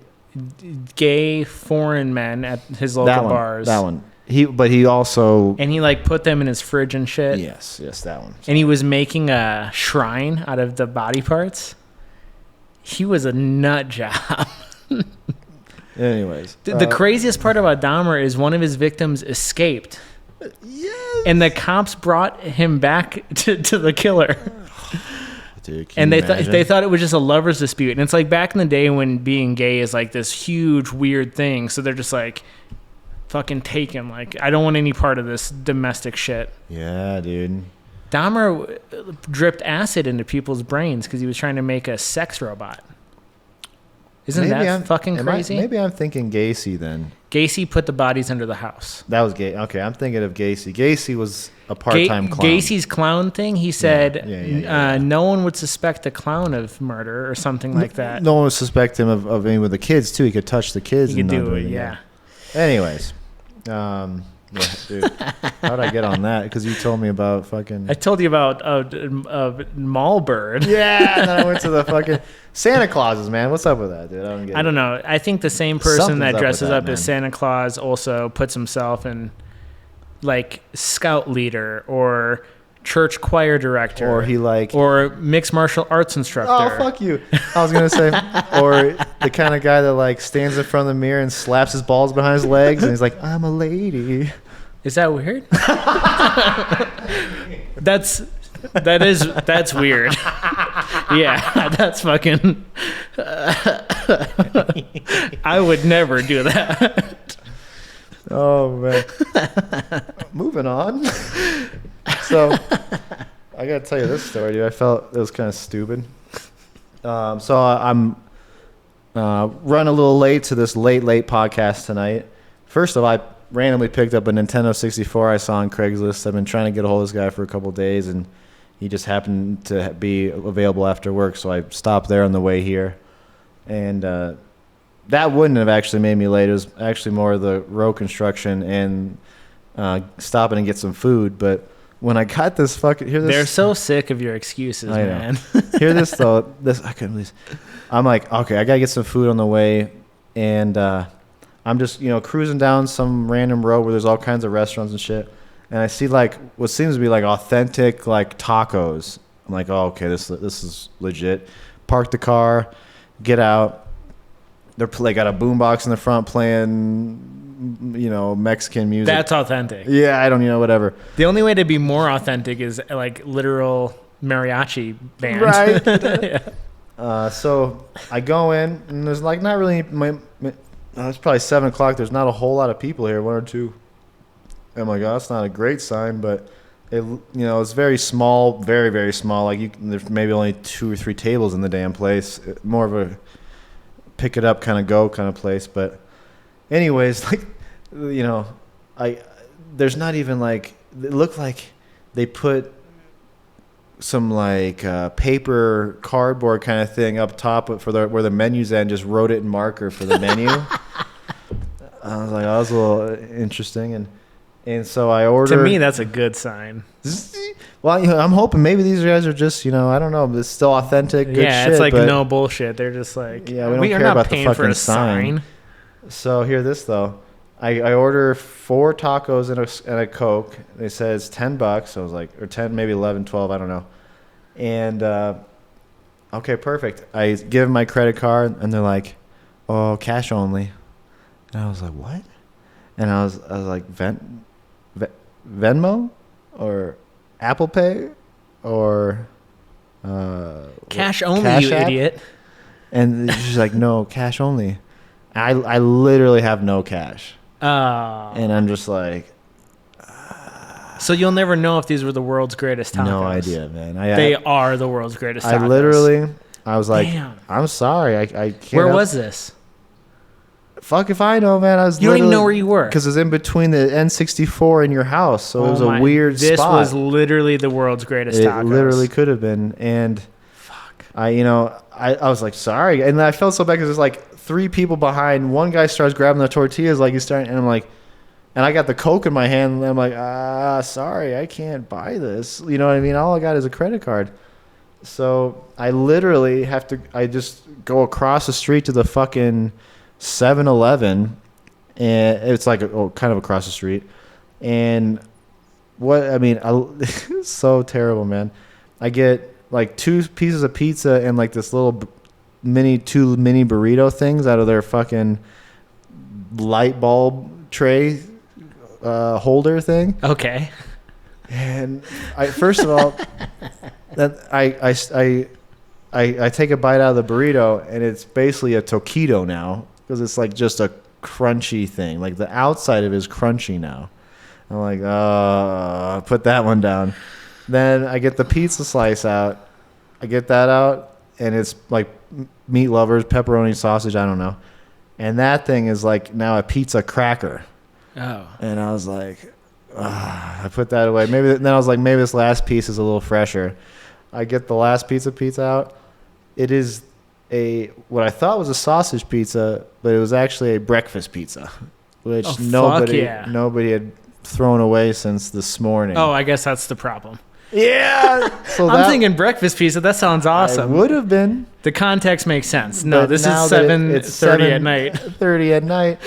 gay foreign men at his local bars.
That one. He also
he like put them in his fridge and shit.
Yes, that one.
And he was making a shrine out of the body parts. He was a nut job.
Anyways,
the craziest part about Dahmer is one of his victims escaped.
Yes.
And the cops brought him back to the killer.
Dude,
and they thought it was just a lover's dispute. And it's like back in the day when being gay is like this huge weird thing. So they're just like, fucking take him. Like, I don't want any part of this domestic shit.
Yeah, dude.
Dahmer dripped acid into people's brains because he was trying to make a sex robot. Isn't that fucking crazy?
Maybe I'm thinking Gacy then.
Gacy put the bodies under the house.
That was gay. Okay, I'm thinking of Gacy. Gacy was a part-time clown.
Gacy's clown thing, he said no one would suspect a clown of murder or something like that.
No one would suspect him of being with the kids, too. He could touch the kids.
He could do it, yeah.
Anyways. Dude, how'd I get on that? Because you told me about fucking...
I told you about mall bird.
Yeah, and then I went to the fucking Santa Clauses, man. What's up with that, dude?
I don't know. I think the same person that dresses up as Santa Claus also puts himself in like scout leader or church choir director, or mixed martial arts instructor.
Oh, fuck you. I was gonna say, or the kind of guy that like stands in front of the mirror and slaps his balls behind his legs and he's like, I'm a lady.
Is that weird? That's weird. Yeah, that's fucking I would never do that.
Oh man. Moving on. So I gotta tell you this story, dude. I felt it was kind of stupid. So I'm running a little late to this late podcast tonight. First of all, I randomly picked up a Nintendo 64 I saw on Craigslist. I've been trying to get a hold of this guy for a couple of days, and he just happened to be available after work, so I stopped there on the way here. And that wouldn't have actually made me late. It was actually more of the road construction and stopping and get some food. But when I got this they're
so sick of your excuses, man.
Hear this though. I couldn't believe. I'm like, okay, I gotta get some food on the way, and I'm just cruising down some random road where there's all kinds of restaurants and shit, and I see like what seems to be like authentic like tacos. I'm like, oh, okay, this is legit. Park the car, get out. They got a boombox in the front playing, Mexican music.
That's authentic.
Yeah, I don't whatever.
The only way to be more authentic is like literal mariachi band.
Right.
Yeah.
So I go in, and there's like not really. It's probably 7 o'clock. There's not a whole lot of people here, one or two. I'm like, oh, that's not a great sign, but it's very small, very very small. Like there's maybe only 2 or 3 tables in the damn place. More of a pick it up kind of go kind of place. But anyways, like there's not even like, it looked like they put some like paper cardboard kind of thing up top where the menu's at and just wrote it in marker for the menu. I was like, oh, that was a little interesting. And And so I ordered.
To me, that's a good sign.
Well, I'm hoping maybe these guys are just, I don't know, but it's still authentic, good
yeah,
shit.
It's like
but
no bullshit. They're just like,
yeah, we don't
are
care
not
about the
paying for
fucking
a sign.
So hear this though. I order 4 tacos and a Coke. They said it's $10. So I was like, or 10, maybe 11, 12, I don't know. And okay, perfect. I give them my credit card, and they're like, "Oh, cash only." And I was like, "What?" And I was like, Venmo or Apple Pay or
cash only,
Cash
you
App?
idiot.
And she's like, "No, cash only." I literally have no cash.
Oh.
And I'm just like,
so you'll never know if these were the world's greatest tacos.
no idea, man.
They are the world's greatest tacos.
I was like,
damn.
I'm sorry, I can't.
Where was this?
Fuck if I know, man.
You don't even know where you were.
Because it was in between the N64 and your house, so it was a weird
this
spot.
This was literally the world's greatest
it
tacos.
literally could have been. And
fuck.
I was like, sorry. And I felt so bad because there's like 3 people behind. One guy starts grabbing the tortillas like he's starting, and I'm like, and I got the Coke in my hand, and I'm like, sorry, I can't buy this. You know what I mean? All I got is a credit card. So I literally I just go across the street to the fucking 7-Eleven, and it's like kind of across the street. And it's so terrible, man. I get like 2 pieces of pizza and like this little 2 mini burrito things out of their fucking light bulb tray holder thing.
Okay.
And first of all, I take a bite out of the burrito, and it's basically a taquito now, because it's like just a crunchy thing. Like the outside of it is crunchy now. I'm like, put that one down. Then I get the pizza slice out. I get that out, and it's like meat lovers, pepperoni, sausage, I don't know. And that thing is like now a pizza cracker.
Oh.
And I was like, I put that away. Then I was like, maybe this last piece is a little fresher. I get the last pizza out. It is what I thought was a sausage pizza, but it was actually a breakfast pizza, which nobody had thrown away since this morning.
Oh, I guess that's the problem.
Yeah. So
I'm thinking breakfast pizza. That sounds awesome.
It would have been.
The context makes sense. No,
But
this is
now that
7:30 at night.
30 at night.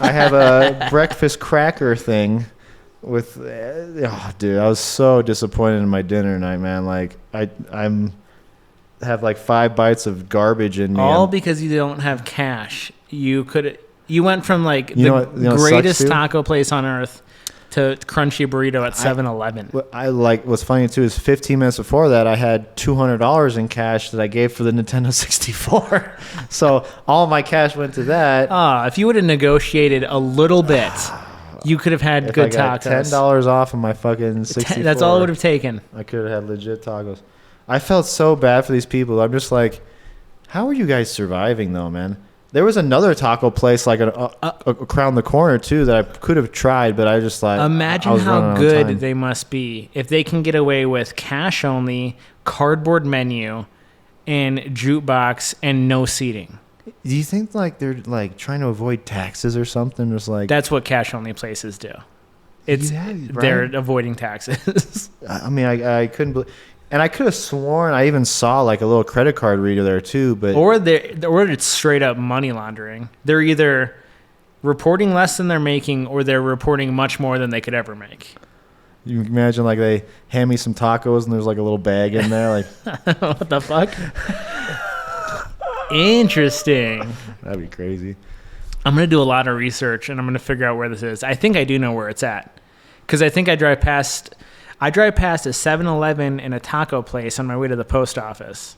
I have a breakfast cracker thing with. Dude, I was so disappointed in my dinner tonight, man. Like I'm have like 5 bites of garbage in me.
All because you don't have cash. You went from like
the
greatest taco place on earth to crunchy burrito at 7-Eleven.
What's funny too is 15 minutes before that I had $200 in cash that I gave for the Nintendo 64. So all my cash went to that.
If you would have negotiated a little bit, you could have had good tacos.
$10 off of my fucking 64.
That's all it would have taken.
I could have had legit tacos. I felt so bad for these people. I'm just like, how are you guys surviving though, man? There was another taco place like around the corner too that I could have tried, but I just like
imagine how good they must be if they can get away with cash only, cardboard menu, and jukebox and no seating.
Do you think like they're like trying to avoid taxes or something? Just like
that's what cash only places do. They're avoiding taxes.
I mean, I couldn't believe. And I could have sworn I even saw like a little credit card reader there too, but
or it's straight up money laundering. They're either reporting less than they're making, or they're reporting much more than they could ever make.
You can imagine like they hand me some tacos and there's like a little bag in there, like
what the fuck? Interesting.
That'd be crazy.
I'm gonna do a lot of research and I'm gonna figure out where this is. I think I do know where it's at, because I think I drive past a 7-Eleven and a taco place on my way to the post office.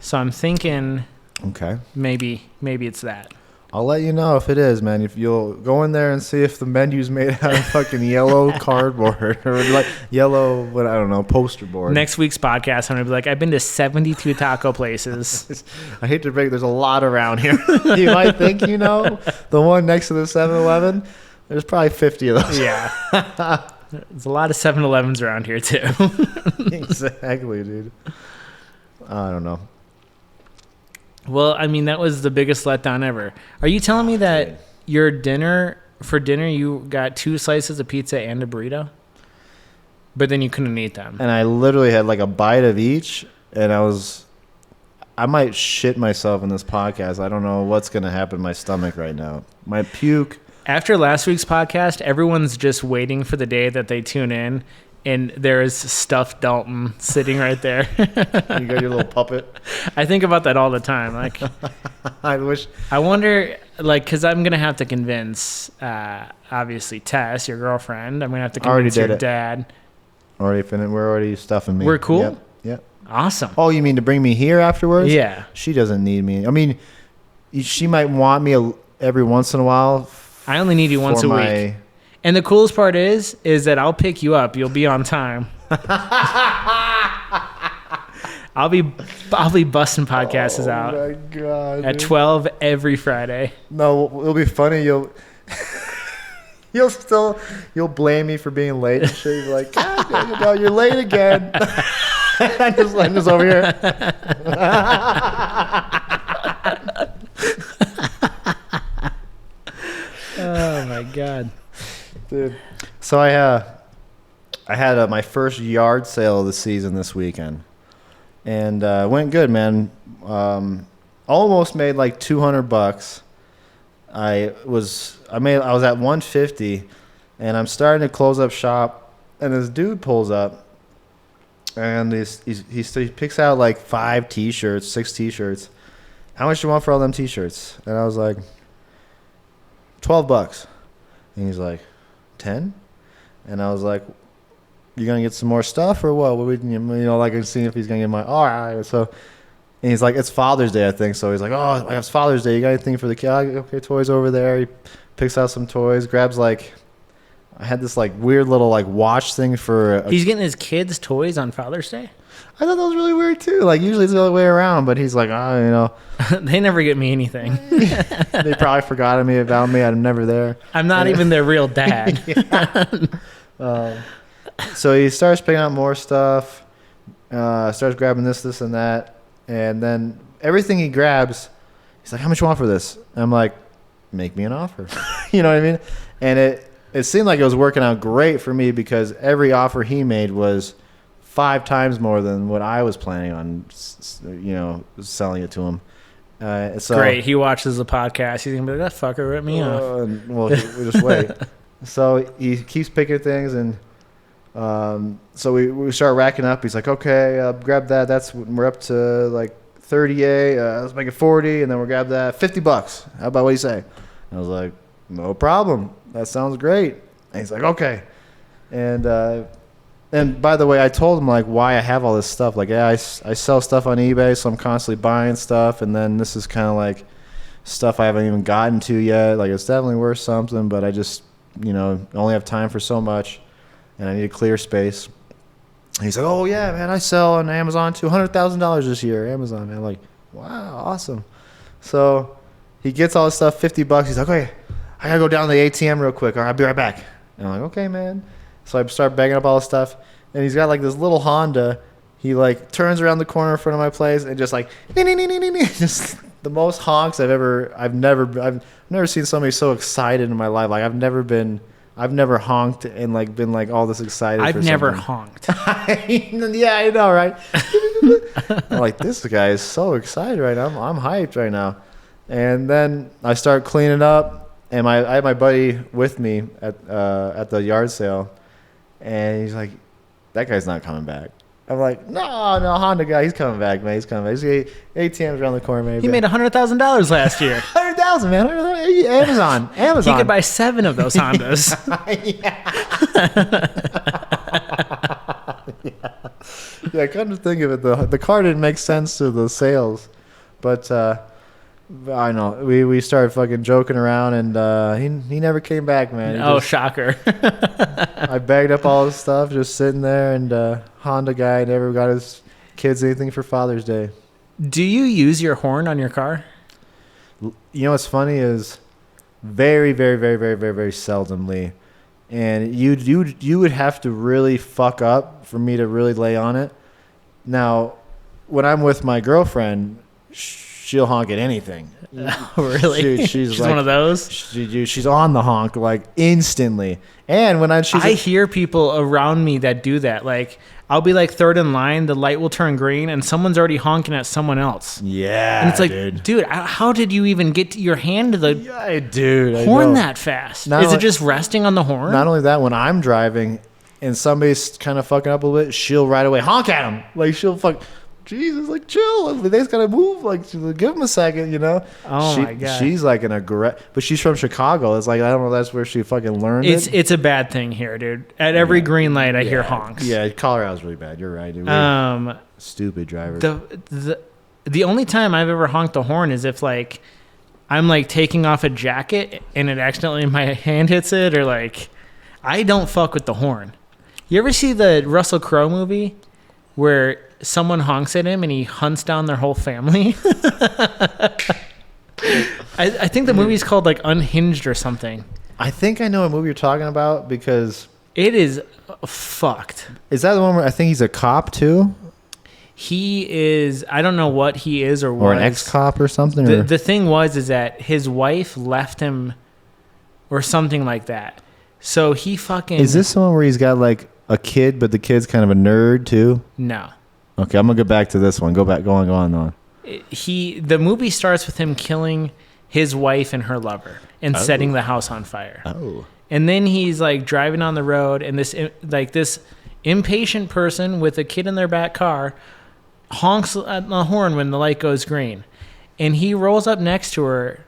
So I'm thinking,
okay, maybe
it's that.
I'll let you know if it is, man. If you'll go in there and see if the menu's made out of fucking yellow cardboard or like yellow, I don't know, poster board.
Next week's podcast, I'm going to be like, I've been to 72 taco places.
I hate to break, there's a lot around here. You might think, the one next to the 7-Eleven, there's probably 50 of those.
Yeah. There's a lot of 7-Elevens around here, too.
Exactly, dude. I don't know.
Well, I mean, that was the biggest letdown ever. Are you telling me that your dinner for dinner you got 2 slices of pizza and a burrito, but then you couldn't eat them.
And I literally had like a bite of each, and I might shit myself in this podcast. I don't know what's going to happen to my stomach right now. My puke.
After last week's podcast, everyone's just waiting for the day that they tune in, and there's stuffed Dalton sitting right there.
You got your little puppet.
I think about that all the time. Like, I wonder, like, because I'm gonna have to convince, obviously, Tess, your girlfriend. I'm gonna have to convince your dad.
Already finished. We're already stuffing me.
We're cool.
Yep.
Awesome.
Oh, you mean to bring me here afterwards?
Yeah.
She doesn't need me. I mean, she might want me every once in a while.
I only need you once a week. And the coolest part is that I'll pick you up. You'll be on time. I'll be busting podcasts out.
Oh my God,
at 12 every Friday.
No, it'll be funny. You'll blame me for being late and shit. You're like, God, you're late again. I'm just over here.
Oh my God,
dude! So I had my first yard sale of the season this weekend, and went good, man. Almost made like $200. I was at 150, and I'm starting to close up shop, and this dude pulls up, and he picks out like 6 T-shirts. How much do you want for all them T-shirts? And I was like, $12. And he's like, 10? And I was like, you gonna get some more stuff or what? Like I'm seeing if he's gonna get my. All right. So, and he's like, it's Father's Day, I think. So he's like, oh, it's Father's Day. You got anything for the kid? Okay, toys over there. He picks out some toys. Grabs like, I had this like weird little like watch thing for.
He's getting his kids toys on Father's Day.
I thought that was really weird too. Like usually it's the other way around, but he's like,
They never get me anything.
They probably forgot about me. I'm never there.
I'm not even their real dad.
So he starts picking out more stuff. Starts grabbing this, and that, and then everything he grabs, he's like, "How much you want for this?" And I'm like, "Make me an offer." You know what I mean? And it seemed like it was working out great for me because every offer he made was 5 times more than what I was planning on, selling it to him. So
great. He watches the podcast. He's gonna be like, "That fucker ripped me off."
Well, we just wait. So he keeps picking things, and so we start racking up. He's like, "Okay, grab that. We're up to like 38. Let's make it 40, and then we'll grab that $50. How about what do you say?" I was like, "No problem. That sounds great." And he's like, "Okay." And by the way, I told him like why I have all this stuff. Like, yeah, I sell stuff on eBay, so I'm constantly buying stuff, and then this is kind of like stuff I haven't even gotten to yet. Like, it's definitely worth something, but I just only have time for so much, and I need a clear space. And he's like, "Oh yeah, man, I sell on Amazon $200,000 this year." Amazon, man. I'm like, wow, awesome. So he gets all this stuff, $50. He's like, "Okay, I gotta go down to the ATM real quick. All right, I'll be right back." And I'm like, "Okay, man." So I start bagging up all this stuff, and he's got like this little Honda. He like turns around the corner in front of my place and just like just the most honks I've never seen somebody so excited in my life. Like I've never honked and like been like all this excited.
I've never honked.
Yeah, I know, right? I'm like, this guy is so excited right now. I'm hyped right now. And then I start cleaning up, and I had my buddy with me at the yard sale. And he's like, "That guy's not coming back." I'm like, no, Honda guy, he's coming back, man. He's coming back. He's ATM's around the corner, man.
He made $100,000 last year.
$100,000, man. Amazon.
He could buy 7 of those Hondas.
Yeah, come to think of it, the car didn't make sense to the sales, but I know we started fucking joking around, and he never came back, man.
Shocker.
I bagged up all his stuff, just sitting there, and Honda guy never got his kids anything for Father's Day.
Do you use your horn on your car?
You know what's funny is very, very, very, very, very, very seldomly, and you would have to really fuck up for me to really lay on it. Now, when I'm with my girlfriend, she'll honk at anything.
Really?
Dude,
she's
like,
one of those.
She's on the honk like instantly. And when
I hear people around me that do that. Like, I'll be like third in line, the light will turn green, and someone's already honking at someone else.
Yeah,
and it's like, dude, how did you even get your hand to the horn that fast? Is it just resting on the horn?
Not only that, when I'm driving and somebody's kind of fucking up a little bit, she'll right away honk at them. Like, she'll fuck. Jesus, like, chill. They just gotta move. Like, give them a second, you know.
My god.
She's like but she's from Chicago. It's like, I don't know. That's where she fucking learned it.
It's a bad thing here, dude. At every green light, I hear honks.
Yeah, Colorado's really bad. You're right, dude. Stupid drivers.
The only time I've ever honked the horn is if like I'm like taking off a jacket and it accidentally my hand hits it, or like I don't fuck with the horn. You ever see the Russell Crowe movie where someone honks at him and he hunts down their whole family? I think the movie's called like Unhinged or something.
I think I know what movie you're talking about because
it is fucked.
Is that the one where I think he's a cop too?
He is. I don't know what he is or was.
Or an ex-cop or something.
The thing is that his wife left him or something like that. So he fucking...
Is this the one where he's got like a kid, but the kid's kind of a nerd too?
No.
Okay, I'm gonna go back to this one. Go on.
The movie starts with him killing his wife and her lover and setting the house on fire.
Oh.
And then he's like driving on the road, and this impatient person with a kid in their back car honks at the horn when the light goes green, and he rolls up next to her,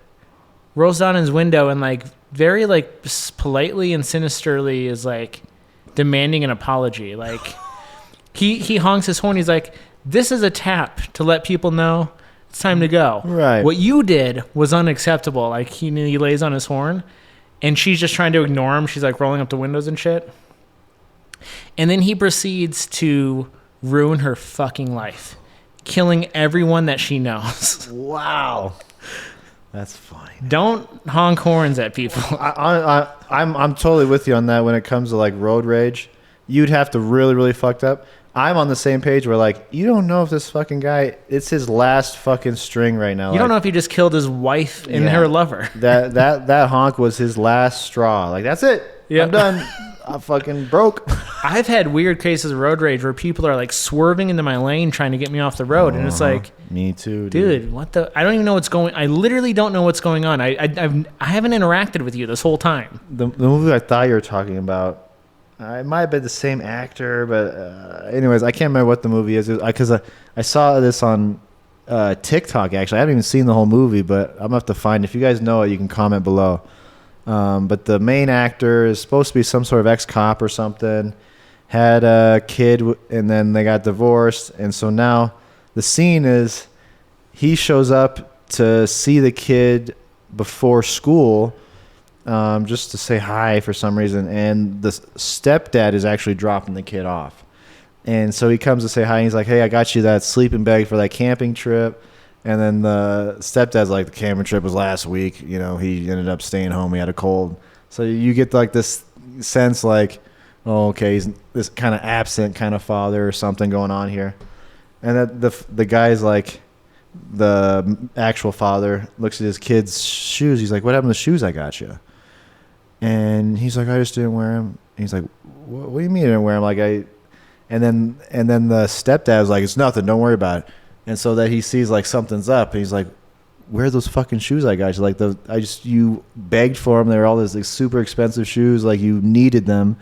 rolls down his window, and like very like politely and sinisterly is like demanding an apology. Like he honks his horn. He's like, "This is a tap to let people know it's time to go."
Right.
What you did was unacceptable. Like he lays on his horn, and she's just trying to ignore him. She's like rolling up the windows and shit. And then he proceeds to ruin her fucking life, killing everyone that she knows.
Wow. That's funny.
Don't honk horns at people.
I'm totally with you on that when it comes to like road rage. You'd have to really, really fucked up. I'm on the same page where like, you don't know if this fucking guy, it's his last fucking string right now.
You don't know if he just killed his wife and her lover.
That honk was his last straw. Like, that's it. Yeah. I'm done. I fucking broke.
I've had weird cases of road rage where people are like swerving into my lane trying to get me off the road, and it's like,
me too,
dude. What the? I don't even know what's going. I literally don't know what's going on. I haven't interacted with you this whole time.
The movie I thought you were talking about, it might have been the same actor, but anyways, I can't remember what the movie is because I saw this on TikTok. Actually, I haven't even seen the whole movie, but I'm gonna have to find. If you guys know it, you can comment below. But the main actor is supposed to be some sort of ex-cop or something, had a kid, and then they got divorced. And so now the scene is he shows up to see the kid before school, just to say hi for some reason. And the stepdad is actually dropping the kid off. And so he comes to say hi. And he's like, "Hey, I got you that sleeping bag for that camping trip." And then the stepdad's like, "The camping trip was last week. You know, he ended up staying home. He had a cold." So you get like this sense like, oh, okay, he's this kind of absent kind of father or something going on here. And that the guy's like, the actual father looks at his kid's shoes. He's like, "What happened to the shoes I got you?" And he's like, "I just didn't wear them." And he's like, "What do you mean you didn't wear them?" Like and then the stepdad's like, "It's nothing. Don't worry about it." And so that he sees like something's up, and he's like, "Where are those fucking shoes I got you? Like you begged for them. They were all these like super expensive shoes. Like you needed them."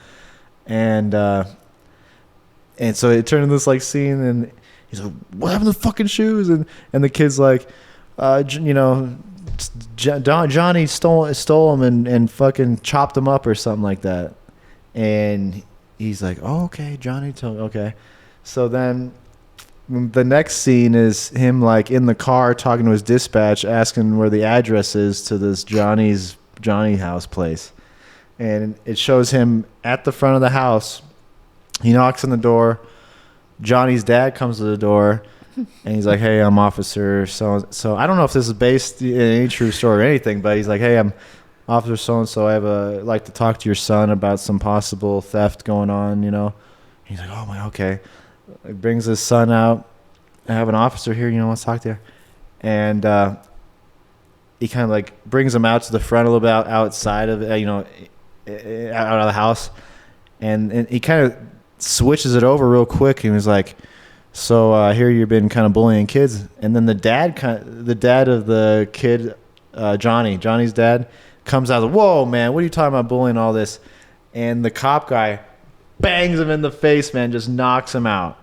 And so it turned into this like scene, and he's like, "What happened to the fucking shoes?" And the kid's like, Johnny stole them and fucking chopped them up or something like that. And he's like, "Oh, okay, Johnny okay." So then the next scene is him like in the car talking to his dispatch, asking where the address is to this Johnny house place. And it shows him at the front of the house. He knocks on the door. Johnny's dad comes to the door, and he's like, "Hey, I'm Officer so." I don't know if this is based in any true story or anything, but he's like, "Hey, I'm Officer so-and-so. I'd like to talk to your son about some possible theft going on, you know." He's like, "Oh my, okay." He brings his son out. "I have an officer here, let's talk to you." and he kind of like brings him out to the front a little bit outside of out of the house, and he kind of switches it over real quick. He was like, so I hear you've been kind of bullying kids. And then the dad of the kid, Johnny's dad, comes out, whoa, man, what are you talking about bullying all this? And the cop guy bangs him in the face, man, just knocks him out.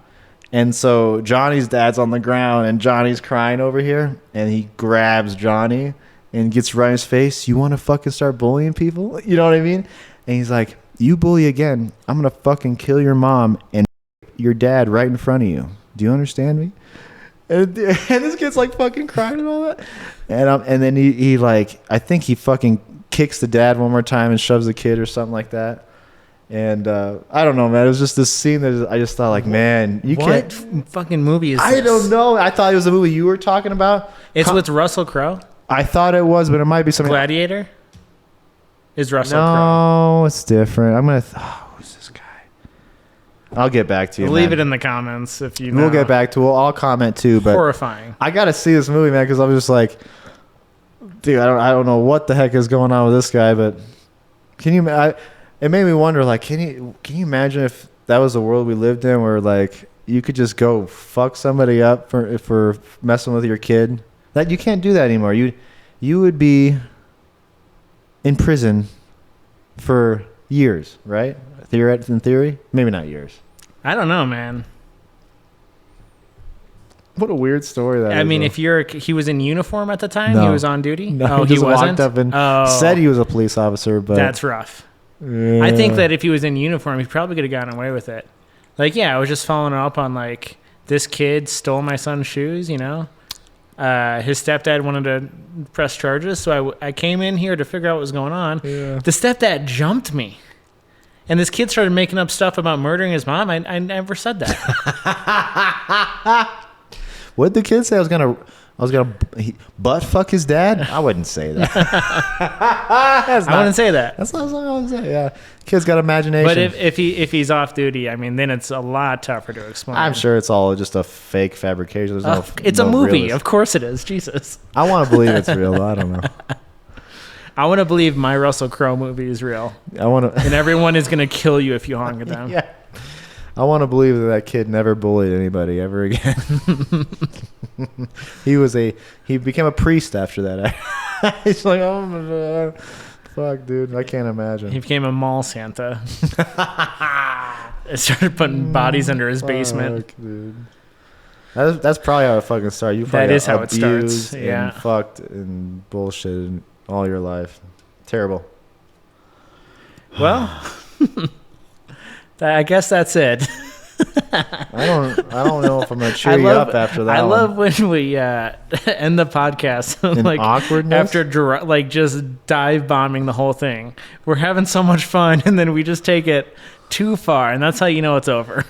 And so Johnny's dad's on the ground, and Johnny's crying over here, and he grabs Johnny and gets right in his face. You want to fucking start bullying people? You know what I mean? And he's like, you bully again, I'm going to fucking kill your mom and your dad right in front of you. Do you understand me? And this kid's like fucking crying and all that. And then he like, I think he fucking kicks the dad one more time and shoves the kid or something like that. And I don't know, man. It was just this scene that I just thought, like, man, you can't.
What fucking movie is this?
I don't know. I thought it was the movie you were talking about.
It's with Russell Crowe.
I thought it was, but it might be something.
Gladiator is Russell Crowe.
No, it's different. I'm gonna. Who's this guy? I'll get back to you.
Leave
man.
it in the comments if you know.
We'll get back to it. I'll comment too. But
horrifying.
I gotta see this movie, man, because I was just like, dude, I don't know what the heck is going on with this guy, but can you? It made me wonder, like, can you imagine if that was the world we lived in, where like you could just go fuck somebody up for messing with your kid? That you can't do that anymore. You would be in prison for years, right? In theory, maybe not years.
I don't know, man.
What a weird story that is.
I mean,
though.
he was in uniform at the time.
No.
He was on duty.
No,
Oh,
he just
wasn't.
walked up and said he was a police officer, but
that's rough. I think that if he was in uniform, he probably could have gotten away with it. Like, yeah, I was just following up on, like, this kid stole my son's shoes, you know? His stepdad wanted to press charges, so I came in here to figure out what was going on.
Yeah.
The stepdad jumped me. And this kid started making up stuff about murdering his mom. I never said that.
What did the kid say? I was gonna butt fuck his dad. I wouldn't say that.
I wouldn't say that.
That's not what I would say. Yeah, kid's got imagination.
But if he's off duty, I mean, then it's a lot tougher to explain.
I'm sure it's all just a fake fabrication. There's
it's
no
a movie.
realist.
Of course it is. Jesus.
I want to believe it's real. I don't know.
I want to believe my Russell Crowe movie is real.
I want to,
and everyone is going to kill you if you honk at them.
Yeah. I want to believe that kid never bullied anybody ever again. He became a priest after that. He's like, oh, fuck, dude, I can't imagine.
He became a mall Santa. Started putting bodies under his basement.
Fuck, dude. That's probably how it fucking started. You probably
that is how it starts.
And
yeah,
fucked and bullshit all your life. Terrible.
Well, I guess that's it.
I don't know if I'm gonna cheer you up after that.
I love when we end the podcast like
awkwardness
after like just dive bombing the whole thing. We're having so much fun, and then we just take it too far, and that's how you know it's over.